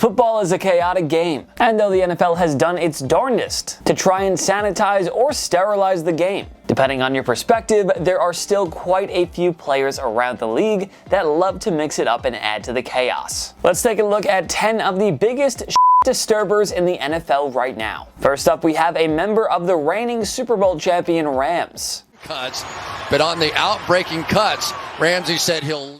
Football is a chaotic game, and though the NFL has done its darndest to try and sanitize or sterilize the game, depending on your perspective, there are still quite a few players around the league that love to mix it up and add to the chaos. Let's take a look at 10 of the biggest disturbers in the NFL right now. First up, we have a member of the reigning Super Bowl champion Rams. Cuts, but on the out-breaking cuts, Ramsey said he'll...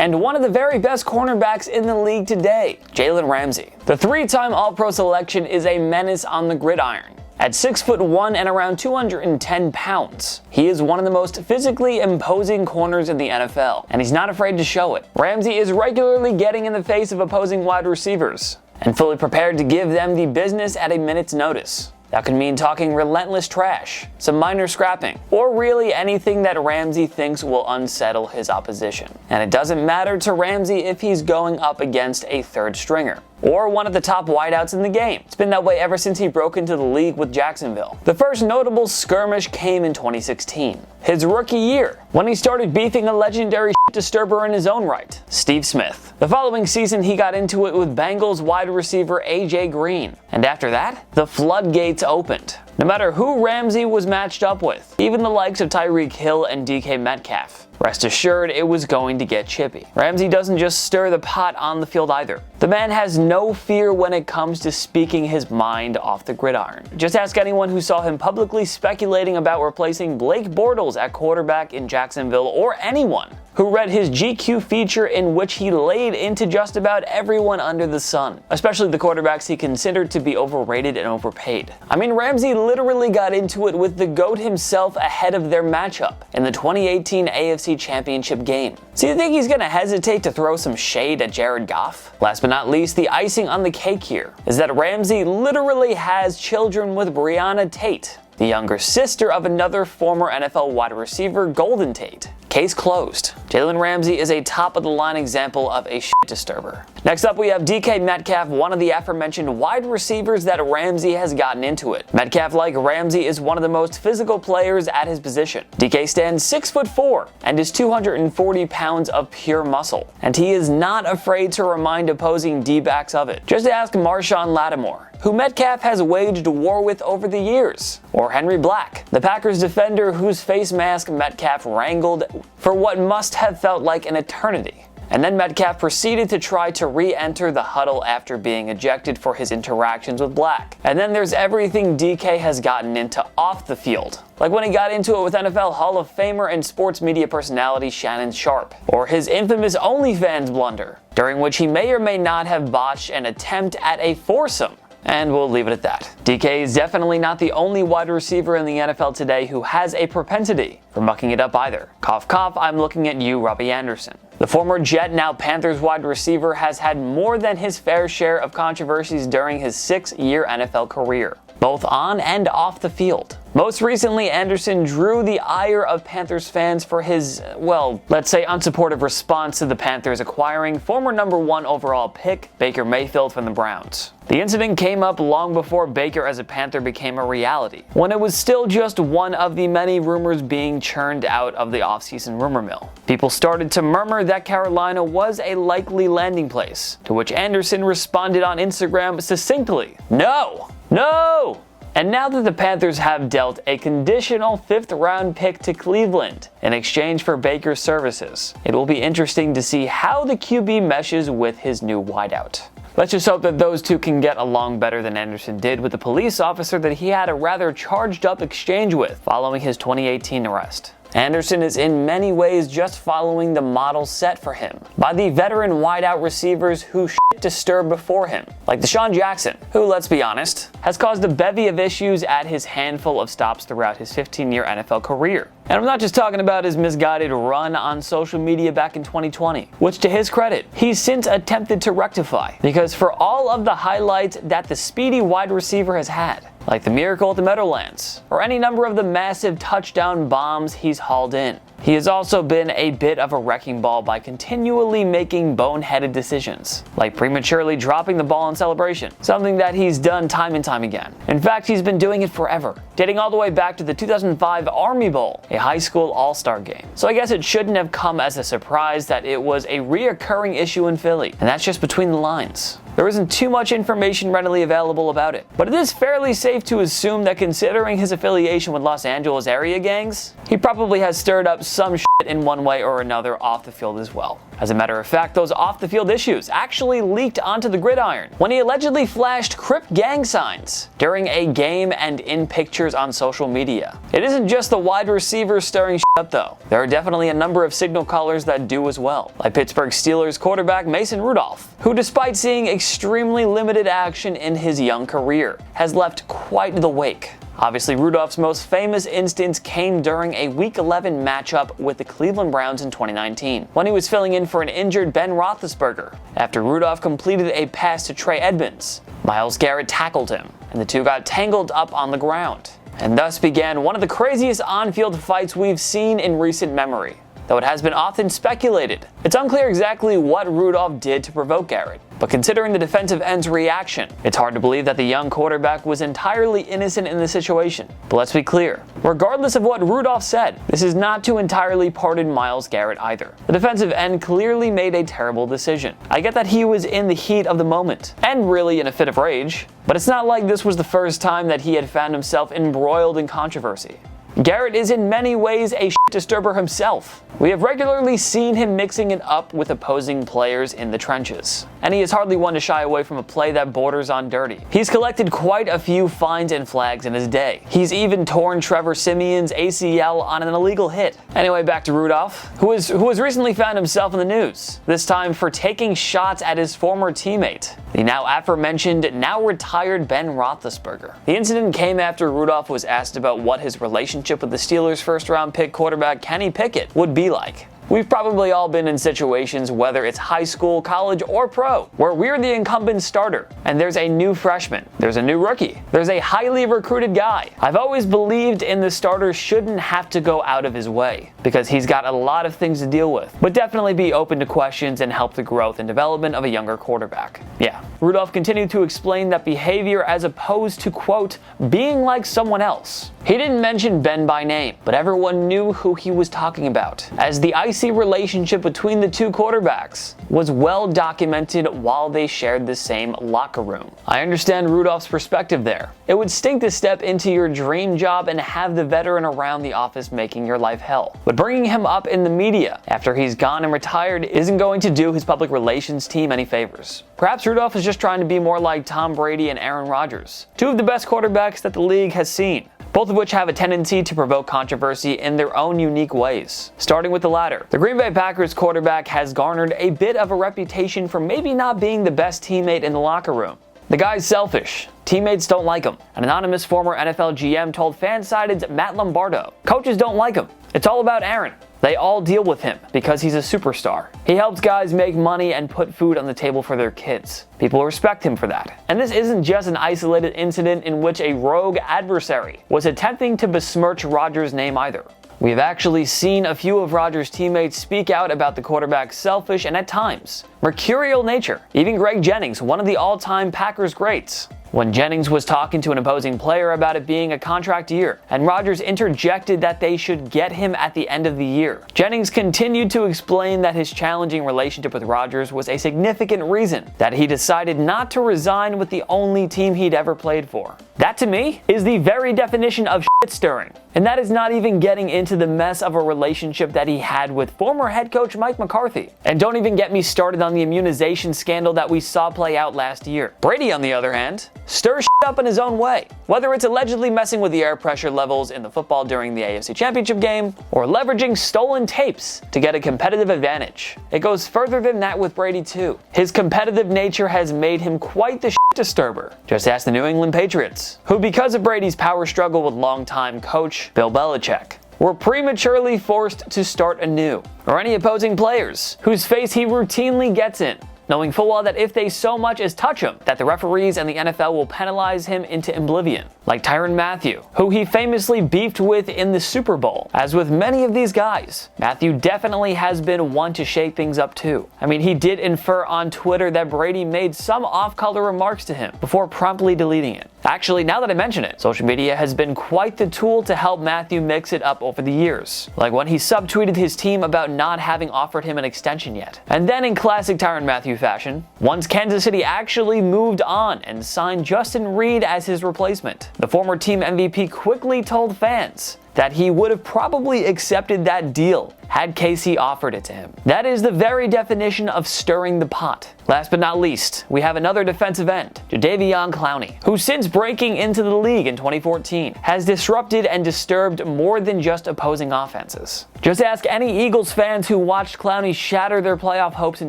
And one of the very best cornerbacks in the league today, Jalen Ramsey. The three-time All-Pro selection is a menace on the gridiron. At 6'1" and around 210 pounds, he is one of the most physically imposing corners in the NFL, and he's not afraid to show it. Ramsey is regularly getting in the face of opposing wide receivers, and fully prepared to give them the business at a minute's notice. That could mean talking relentless trash, some minor scrapping, or really anything that Ramsey thinks will unsettle his opposition. And it doesn't matter to Ramsey if he's going up against a third stringer, or one of the top wideouts in the game. It's been that way ever since he broke into the league with Jacksonville. The first notable skirmish came in 2016, his rookie year, when he started beefing a legendary disturber in his own right, Steve Smith. The following season, he got into it with Bengals wide receiver AJ Green, and after that, the floodgates opened. No matter who Ramsey was matched up with, even the likes of Tyreek Hill and DK Metcalf, rest assured it was going to get chippy. Ramsey doesn't just stir the pot on the field either. The man has no fear when it comes to speaking his mind off the gridiron. Just ask anyone who saw him publicly speculating about replacing Blake Bortles at quarterback in Jacksonville, or anyone who read his GQ feature in which he laid into just about everyone under the sun, especially the quarterbacks he considered to be overrated and overpaid. I mean, Ramsey literally got into it with the GOAT himself ahead of their matchup in the 2018 AFC Championship game. So you think he's gonna hesitate to throw some shade at Jared Goff? Last but not least, the icing on the cake here is that Ramsey literally has children with Breonna Tate, the younger sister of another former NFL wide receiver, Golden Tate. Case closed. Jalen Ramsey is a top-of-the-line example of a shit disturber. Next up, we have DK Metcalf, one of the aforementioned wide receivers that Ramsey has gotten into it. Metcalf, like Ramsey, is one of the most physical players at his position. DK stands 6'4" and is 240 pounds of pure muscle, and he is not afraid to remind opposing D-backs of it. Just ask Marshawn Lattimore, who Metcalf has waged war with over the years, or Henry Black, the Packers defender whose face mask Metcalf wrangled for what must have felt like an eternity. And then Metcalf proceeded to try to re-enter the huddle after being ejected for his interactions with Black. And then there's everything DK has gotten into off the field, like when he got into it with NFL Hall of Famer and sports media personality Shannon Sharpe, or his infamous OnlyFans blunder, during which he may or may not have botched an attempt at a foursome. And we'll leave it at that. DK is definitely not the only wide receiver in the NFL today who has a propensity for mucking it up either. Cough cough, I'm looking at you, Robby Anderson. The former Jet, now Panthers wide receiver, has had more than his fair share of controversies during his 6-year NFL career, both on and off the field. Most recently, Anderson drew the ire of Panthers fans for his, well, let's say unsupportive response to the Panthers acquiring former #1 overall pick Baker Mayfield from the Browns. The incident came up long before Baker as a Panther became a reality, when it was still just one of the many rumors being churned out of the offseason rumor mill. People started to murmur that Carolina was a likely landing place, to which Anderson responded on Instagram succinctly, "No! No!" And now that the Panthers have dealt a conditional 5th-round pick to Cleveland in exchange for Baker's services, it will be interesting to see how the QB meshes with his new wideout. Let's just hope that those two can get along better than Anderson did with the police officer that he had a rather charged-up exchange with following his 2018 arrest. Anderson is in many ways just following the model set for him by the veteran wideout receivers who disturb before him, like DeSean Jackson, who, let's be honest, has caused a bevy of issues at his handful of stops throughout his 15-year NFL career. And I'm not just talking about his misguided run on social media back in 2020, which to his credit, he's since attempted to rectify, because for all of the highlights that the speedy wide receiver has had, like the miracle at the Meadowlands, or any number of the massive touchdown bombs he's hauled in, he has also been a bit of a wrecking ball by continually making boneheaded decisions, like prematurely dropping the ball in celebration, something that he's done time and time again. In fact, he's been doing it forever, dating all the way back to the 2005 Army Bowl, a a high school all-star game. So I guess it shouldn't have come as a surprise that it was a reoccurring issue in Philly, and that's just between the lines. There isn't too much information readily available about it, but it is fairly safe to assume that considering his affiliation with Los Angeles area gangs, he probably has stirred up some shit in one way or another off the field as well. As a matter of fact, those off-the-field issues actually leaked onto the gridiron when he allegedly flashed Crip gang signs during a game and in pictures on social media. It isn't just the wide receivers stirring shit up though. There are definitely a number of signal callers that do as well, like Pittsburgh Steelers quarterback Mason Rudolph, who despite seeing extremely limited action in his young career, has left quite the wake. Obviously, Rudolph's most famous instance came during a Week 11 matchup with the Cleveland Browns in 2019, when he was filling in for an injured Ben Roethlisberger. After Rudolph completed a pass to Trey Edmonds, Myles Garrett tackled him, and the two got tangled up on the ground. And thus began one of the craziest on-field fights we've seen in recent memory. Though it has been often speculated, it's unclear exactly what Rudolph did to provoke Garrett. But considering the defensive end's reaction, it's hard to believe that the young quarterback was entirely innocent in the situation. But let's be clear, regardless of what Rudolph said, this is not to entirely pardon Myles Garrett either. The defensive end clearly made a terrible decision. I get that he was in the heat of the moment, and really in a fit of rage, but it's not like this was the first time that he had found himself embroiled in controversy. Garrett is in many ways a shit disturber himself. We have regularly seen him mixing it up with opposing players in the trenches, and he is hardly one to shy away from a play that borders on dirty. He's collected quite a few fines and flags in his day. He's even torn Trevor Siemian's ACL on an illegal hit. Anyway, back to Rudolph, who has recently found himself in the news, this time for taking shots at his former teammate, the now aforementioned, now retired Ben Roethlisberger. The incident came after Rudolph was asked about what his relationship with the Steelers' first-round pick quarterback Kenny Pickett would be like. We've probably all been in situations, whether it's high school, college, or pro, where we're the incumbent starter, and there's a new freshman, there's a new rookie, there's a highly recruited guy. I've always believed in the starter shouldn't have to go out of his way, because he's got a lot of things to deal with, but definitely be open to questions and help the growth and development of a younger quarterback. Yeah, Rudolph continued to explain that behavior as opposed to, quote, being like someone else. He didn't mention Ben by name, but everyone knew who he was talking about, as the icy relationship between the two quarterbacks was well documented while they shared the same locker room. I understand Rudolph's perspective there. It would stink to step into your dream job and have the veteran around the office making your life hell. But bringing him up in the media after he's gone and retired isn't going to do his public relations team any favors. Perhaps Rudolph is just trying to be more like Tom Brady and Aaron Rodgers, two of the best quarterbacks that the league has seen, both of which have a tendency to provoke controversy in their own unique ways. Starting with the latter, the Green Bay Packers quarterback has garnered a bit of a reputation for maybe not being the best teammate in the locker room. The guy's selfish. Teammates don't like him. An anonymous former NFL GM told FanSided's Matt Lombardo, coaches don't like him. It's all about Aaron. They all deal with him because he's a superstar. He helps guys make money and put food on the table for their kids. People respect him for that. And this isn't just an isolated incident in which a rogue adversary was attempting to besmirch Rodgers' name either. We have actually seen a few of Rodgers' teammates speak out about the quarterback's selfish and at times mercurial nature. Even Greg Jennings, one of the all-time Packers greats. When Jennings was talking to an opposing player about it being a contract year, and Rodgers interjected that they should get him at the end of the year, Jennings continued to explain that his challenging relationship with Rodgers was a significant reason that he decided not to resign with the only team he'd ever played for. That, to me, is the very definition of shit stirring. And that is not even getting into the mess of a relationship that he had with former head coach Mike McCarthy. And don't even get me started on the immunization scandal that we saw play out last year. Brady, on the other hand, stirs shit up in his own way. Whether it's allegedly messing with the air pressure levels in the football during the AFC Championship game, or leveraging stolen tapes to get a competitive advantage. It goes further than that with Brady too. His competitive nature has made him quite the shit disturber. Just ask the New England Patriots, who because of Brady's power struggle with longtime coach Bill Belichick, were prematurely forced to start anew. Or any opposing players, whose face he routinely gets in, knowing full well that if they so much as touch him, that the referees and the NFL will penalize him into oblivion. Like Tyrann Mathieu, who he famously beefed with in the Super Bowl. As with many of these guys, Mathieu definitely has been one to shake things up too. I mean, he did infer on Twitter that Brady made some off-color remarks to him before promptly deleting it. Actually, now that I mention it, social media has been quite the tool to help Mathieu mix it up over the years. Like when he subtweeted his team about not having offered him an extension yet. And then in classic Tyrann Mathieu fashion, once Kansas City actually moved on and signed Justin Reid as his replacement, the former team MVP quickly told fans that he would have probably accepted that deal had KC offered it to him. That is the very definition of stirring the pot. Last but not least, we have another defensive end, Clowney, who since breaking into the league in 2014 has disrupted and disturbed more than just opposing offenses. Just ask any Eagles fans who watched Clowney shatter their playoff hopes in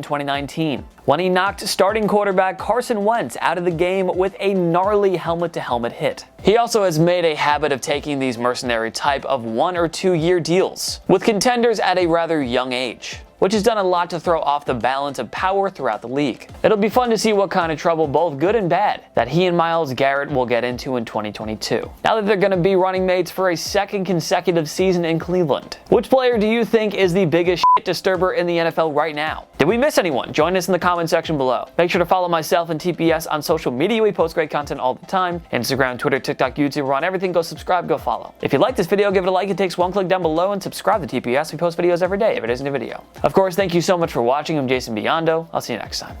2019, when he knocked starting quarterback Carson Wentz out of the game with a gnarly helmet-to-helmet hit. He also has made a habit of taking these mercenary type of 1 or 2 year deals with contenders at a rather young age, which has done a lot to throw off the balance of power throughout the league. It'll be fun to see what kind of trouble, both good and bad, that he and Myles Garrett will get into in 2022. Now that they're going to be running mates for a second consecutive season in Cleveland. Which player do you think is the biggest shit disturber in the NFL right now? Did we miss anyone? Join us in the comment section below. Make sure to follow myself and TPS on social media. We post great content all the time. Instagram, Twitter, TikTok, YouTube, we're on everything. Go subscribe, go follow. If you like this video, give it a like. It takes one click down below, and subscribe to TPS. We post videos every day if it isn't a video. Of course, thank you so much for watching. I'm Jason Biondo. I'll see you next time.